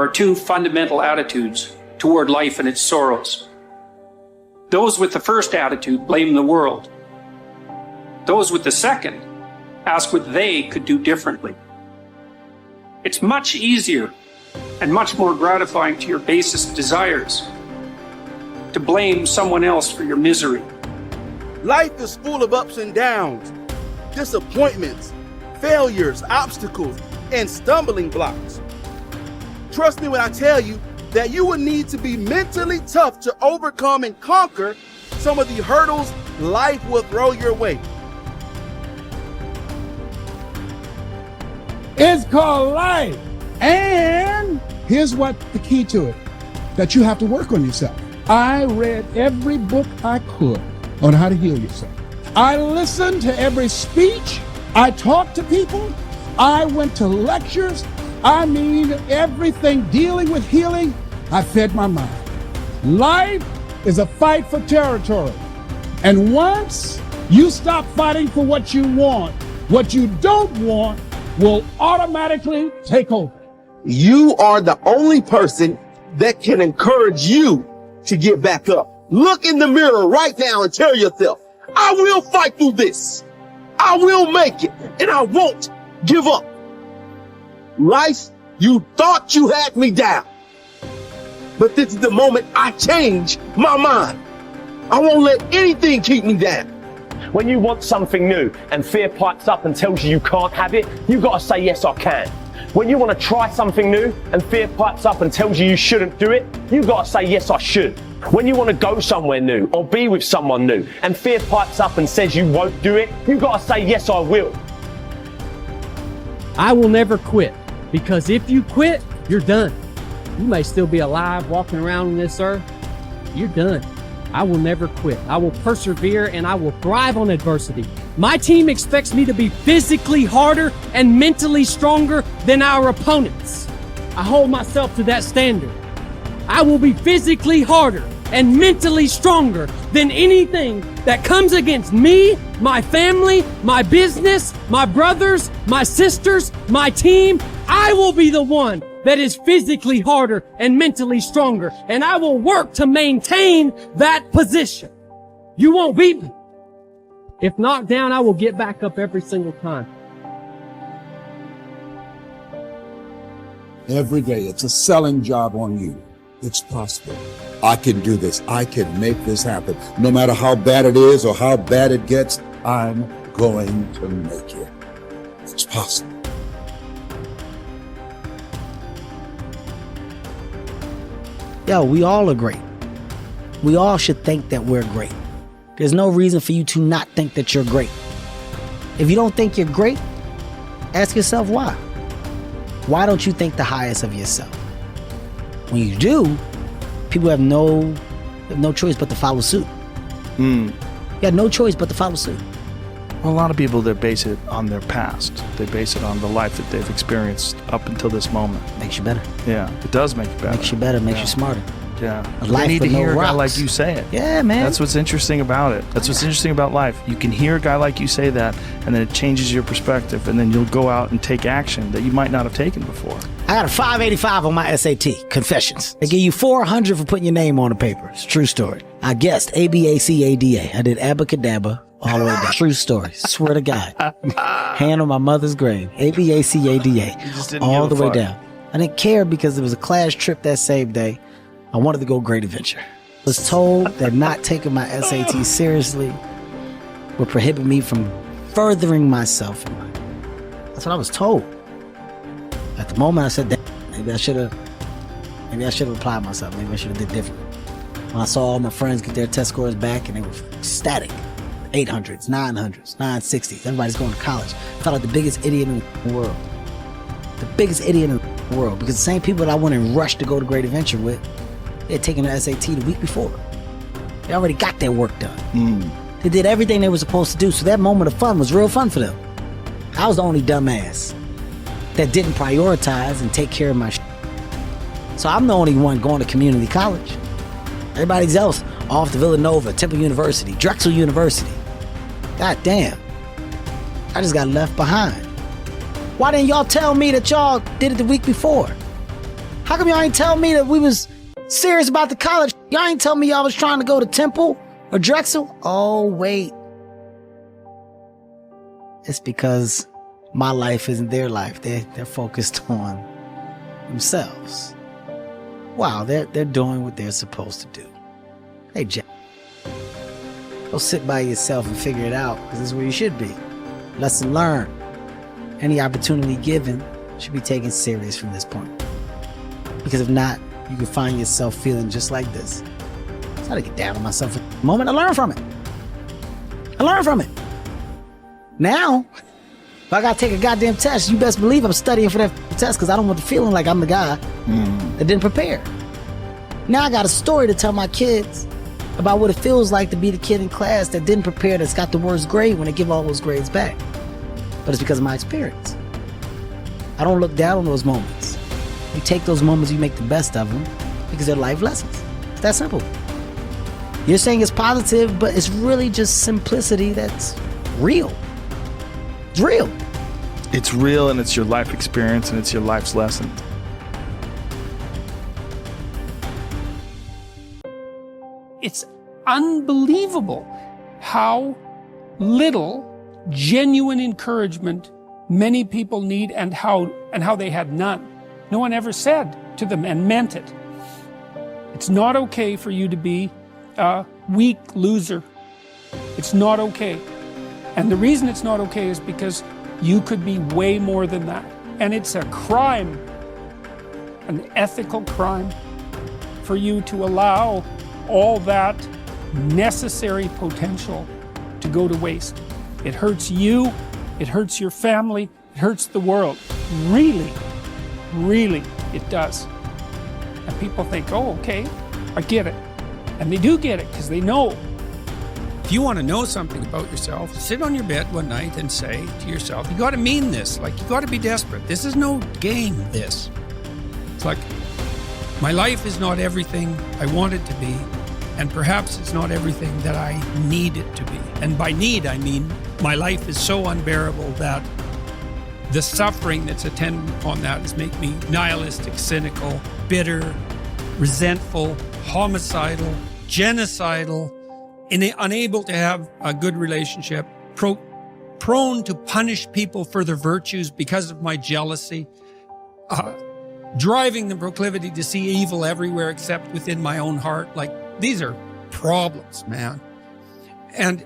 are two fundamental attitudes toward life and its sorrows. Those with the first attitude blame the world. Those with the second ask what they could do differently. It's much easier and much more gratifying to your basest desires to blame someone else for your misery. Life is full of ups and downs, disappointments, failures, obstacles, and stumbling blocks. Trust me when I tell you that you will need to be mentally tough to overcome and conquer some of the hurdles life will throw your way. It's called life. And here's what the key to it, that you have to work on yourself. I read every book I could on how to heal yourself. I listened to every speech. I talked to people. I went to lectures. I mean, everything dealing with healing, I fed my mind. Life is a fight for territory. And once you stop fighting for what you want, what you don't want will automatically take over. You are the only person that can encourage you to get back up. Look in the mirror right now and tell yourself, I will fight through this. I will make it, and I won't give up. Life, you thought you had me down. But this is the moment I change my mind. I won't let anything keep me down. When you want something new and fear pipes up and tells you you can't have it, you gotta say, yes, I can. When you want to try something new and fear pipes up and tells you shouldn't do it, you gotta say, yes, I should. When you want to go somewhere new or be with someone new and fear pipes up and says you won't do it, you gotta say, yes, I will. I will never quit, because if you quit, you're done. You may still be alive walking around on this earth. You're done. I will never quit. I will persevere and I will thrive on adversity. My team expects me to be physically harder and mentally stronger than our opponents. I hold myself to that standard. I will be physically harder and mentally stronger than anything that comes against me, my family, my business, my brothers, my sisters, my team. I will be the one that is physically harder and mentally stronger, and I will work to maintain that position. You won't beat me. If knocked down, I will get back up every single time. Every day, it's a selling job on you. It's possible. I can do this. I can make this happen. No matter how bad it is or how bad it gets, I'm going to make it. It's possible. Yo, we all are great. We all should think that we're great. There's no reason for you to not think that you're great. If you don't think you're great, ask yourself why. Why don't you think the highest of yourself? When you do, people have no choice but to follow suit. You have no choice but to follow suit. Well, a lot of people, they base it on their past. They base it on the life that they've experienced up until this moment. Makes you better. Yeah, it does make you better. Makes you better, makes you smarter. Yeah. A They life need to with no hear a guy rocks. like you say it. Yeah, man. That's what's interesting about it. That's what's interesting about life. You can hear a guy like you say that, and then it changes your perspective, and then you'll go out and take action that you might not have taken before. I got a 585 on my SAT, Confessions. They give you 400 for putting your name on the paper. It's a true story. I guessed ABACADA. I did abacadabra all the way down. True story. Swear to God. Hand on my mother's grave. ABACADA. All the way down. I didn't care because it was a class trip that same day. I wanted to go Great Adventure. I was told that not taking my SAT seriously would prohibit me from furthering myself in life. That's what I was told. At the moment, I said, maybe I should have applied myself. Maybe I should have did different. When I saw all my friends get their test scores back and they were ecstatic. 800s, 900s, 960s. Everybody's going to college. I felt like the biggest idiot in the world. The biggest idiot in the world. Because the same people that I went and rushed to go to Great Adventure with, they had taken their SAT the week before. They already got their work done. They did everything they were supposed to do. So that moment of fun was real fun for them. I was the only dumbass that didn't prioritize and take care of my shit. So I'm the only one going to community college. Everybody else off to Villanova, Temple University, Drexel University. God damn. I just got left behind. Why didn't y'all tell me that y'all did it the week before? How come y'all ain't tell me that we was serious about the college? Y'all ain't tell me y'all was trying to go to Temple or Drexel? Oh, wait. It's because my life isn't their life. They're focused on themselves. Wow, they're doing what they're supposed to do. Hey, Jack. Go sit by yourself and figure it out, because this is where you should be. Lesson learned. Any opportunity given should be taken serious from this point. Because if not, you can find yourself feeling just like this. So I had to get down on myself at the moment. I learned from it. Now, if I gotta take a goddamn test, you best believe I'm studying for that test, because I don't want the feeling like I'm the guy that didn't prepare. Now I got a story to tell my kids about what it feels like to be the kid in class that didn't prepare, that's got the worst grade when they give all those grades back. But it's because of my experience. I don't look down on those moments. You take those moments, you make the best of them, because they're life lessons. It's that simple. You're saying it's positive, but it's really just simplicity that's real. It's real. It's real, and it's your life experience, and it's your life's lesson. It's unbelievable how little genuine encouragement many people need, and how they had none. No one ever said to them and meant it. It's not okay for you to be a weak loser. It's not okay. And the reason it's not okay is because you could be way more than that. And it's a crime, an ethical crime, for you to allow all that necessary potential to go to waste. It hurts you, it hurts your family, it hurts the world. Really, really, it does. And people think, oh, okay, I get it. And they do get it, because they know. If you want to know something about yourself, sit on your bed one night and say to yourself, you got to mean this. Like, you got to be desperate. This is no game, this. It's like, my life is not everything I want it to be, and perhaps it's not everything that I need it to be. And by need, I mean my life is so unbearable that the suffering that's attendant upon that is make me nihilistic, cynical, bitter, resentful, homicidal, genocidal, unable to have a good relationship, prone to punish people for their virtues because of my jealousy, driving the proclivity to see evil everywhere except within my own heart. Like, these are problems, man. And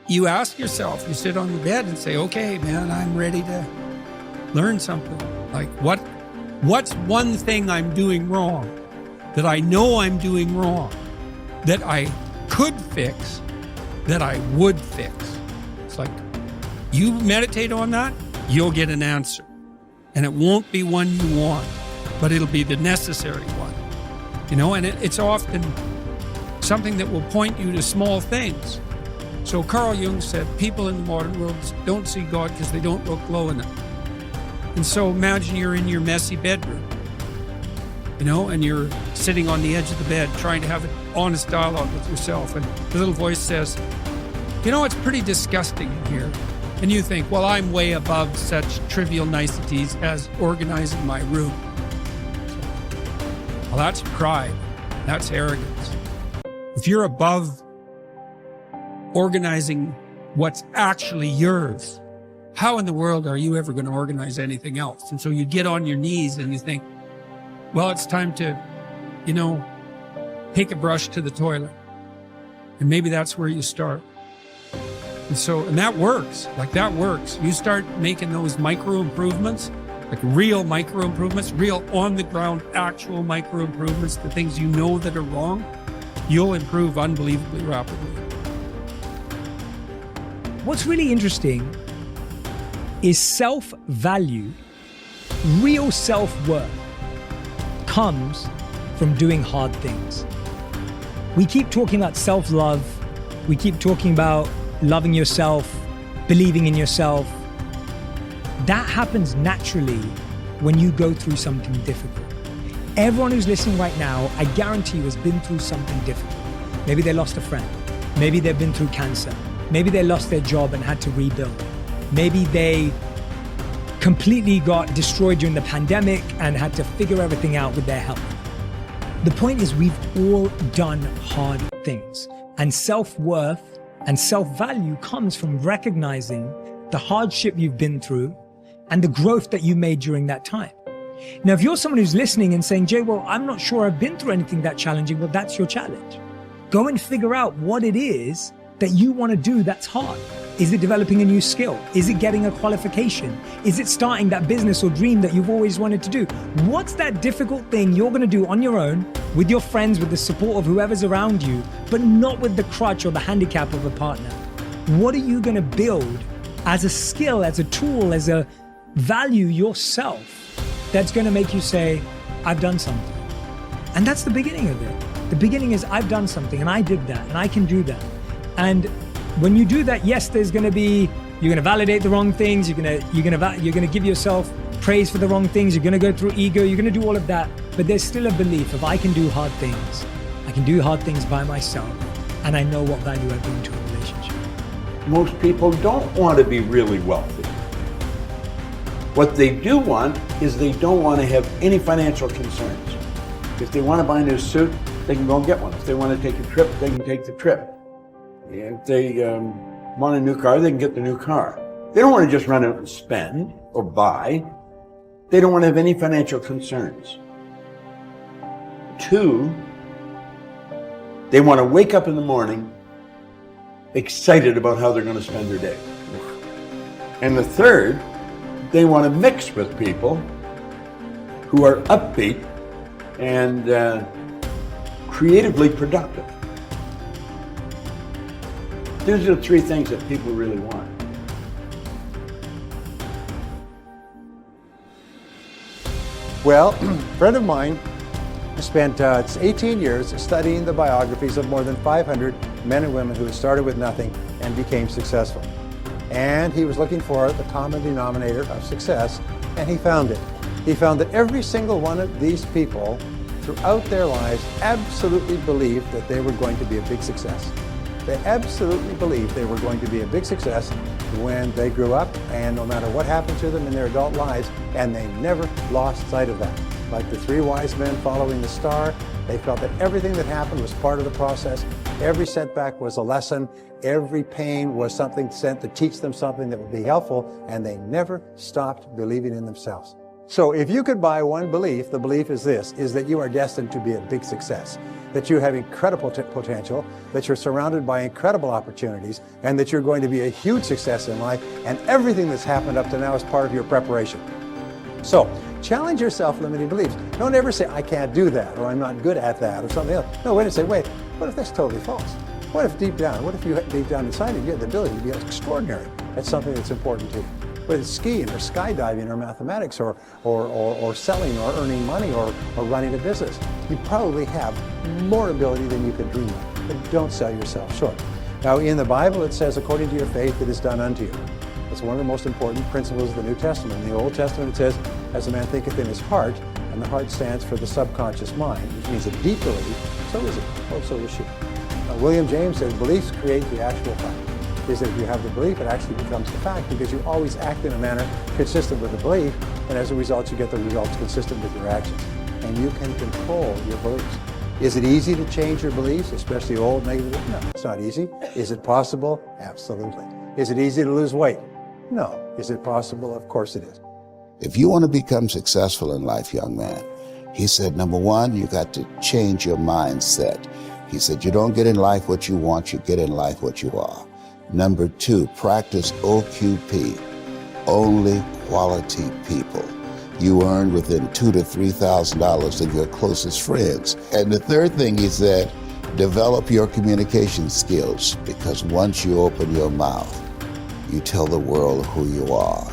you ask yourself, you sit on the bed and say, okay, man, I'm ready to learn something. Like, what's one thing I'm doing wrong that I know I'm doing wrong, that I could fix, that I would fix? It's like, you meditate on that, you'll get an answer. And it won't be one you want, but it'll be the necessary one. You know, and it's often something that will point you to small things. So Carl Jung said, people in the modern world don't see God because they don't look low enough. And so imagine you're in your messy bedroom, you know, and you're sitting on the edge of the bed trying to have an honest dialogue with yourself. And the little voice says, you know, it's pretty disgusting in here. And you think, well, I'm way above such trivial niceties as organizing my room. Well, that's pride. That's arrogance. If you're above organizing what's actually yours, how in the world are you ever going to organize anything else? And so you get on your knees and you think, well, it's time to, you know, take a brush to the toilet. And maybe that's where you start. And that works. Like, that works. You start making those micro improvements, like real micro improvements, real on the ground, actual micro improvements, the things you know that are wrong, you'll improve unbelievably rapidly. What's really interesting is self-value, real self-worth comes from doing hard things. We keep talking about self-love. We keep talking about loving yourself, believing in yourself. That happens naturally when you go through something difficult. Everyone who's listening right now, I guarantee you, has been through something difficult. Maybe they lost a friend. Maybe they've been through cancer. Maybe they lost their job and had to rebuild. Maybe they completely got destroyed during the pandemic and had to figure everything out with their health. The point is, we've all done hard things, and self-worth and self-value comes from recognizing the hardship you've been through and the growth that you made during that time. Now, if you're someone who's listening and saying, Jay, well, I'm not sure I've been through anything that challenging, well, that's your challenge. Go and figure out what it is that you want to do that's hard. Is it developing a new skill? Is it getting a qualification? Is it starting that business or dream that you've always wanted to do? What's that difficult thing you're going to do on your own, with your friends, with the support of whoever's around you, but not with the crutch or the handicap of a partner? What are you going to build as a skill, as a tool, as a value yourself that's going to make you say, I've done something? And that's the beginning of it. The beginning is, I've done something and I did that and I can do that. And when you do that, yes, you're going to validate the wrong things. You're going to give yourself praise for the wrong things. You're going to go through ego. You're going to do all of that. But there's still a belief of, I can do hard things. I can do hard things by myself. And I know what value I bring to a relationship. Most people don't want to be really wealthy. What they do want is they don't want to have any financial concerns. If they want to buy a new suit, they can go and get one. If they want to take a trip, they can take the trip. If they want a new car, they can get the new car. They don't want to just run out and spend or buy. They don't want to have any financial concerns. 2, they want to wake up in the morning excited about how they're going to spend their day. And the 3rd, they want to mix with people who are upbeat and creatively productive. These are the 3 things that people really want. Well, a friend of mine spent 18 years studying the biographies of more than 500 men and women who had started with nothing and became successful. And he was looking for the common denominator of success, and he found it. He found that every single one of these people throughout their lives absolutely believed that they were going to be a big success. They absolutely believed they were going to be a big success when they grew up, and no matter what happened to them in their adult lives, and they never lost sight of that. Like the 3 wise men following the star, they felt that everything that happened was part of the process. Every setback was a lesson. Every pain was something sent to teach them something that would be helpful, and they never stopped believing in themselves. So if you could buy one belief, the belief is this, is that you are destined to be a big success, that you have incredible potential, that you're surrounded by incredible opportunities, and that you're going to be a huge success in life, and everything that's happened up to now is part of your preparation. So challenge your self-limiting beliefs. Don't ever say, I can't do that, or I'm not good at that, or something else. No, wait and say, wait, what if that's totally false? What if deep down inside you have the ability to be extraordinary at something that's important to you? Whether it's skiing or skydiving or mathematics or selling or earning money or running a business, you probably have more ability than you could dream of. But don't sell yourself short. Now, in the Bible, it says, according to your faith, it is done unto you. That's one of the most important principles of the New Testament. In the Old Testament, it says, as a man thinketh in his heart, and the heart stands for the subconscious mind, which means a deep belief, so is it, or so is she. William James says, beliefs create the actual fact. Is that if you have the belief, it actually becomes the fact, because you always act in a manner consistent with the belief, and as a result, you get the results consistent with your actions. And you can control your beliefs. Is it easy to change your beliefs, especially old negative? No, it's not easy. Is it possible? Absolutely. Is it easy to lose weight? No. Is it possible? Of course it is. If you want to become successful in life, young man, he said, number 1, you got to change your mindset. He said, you don't get in life what you want, you get in life what you are. Number 2, practice OQP, only quality people. You earn within $2,000 to $3,000 of your closest friends. And the 3rd thing he said, develop your communication skills, because once you open your mouth, you tell the world who you are.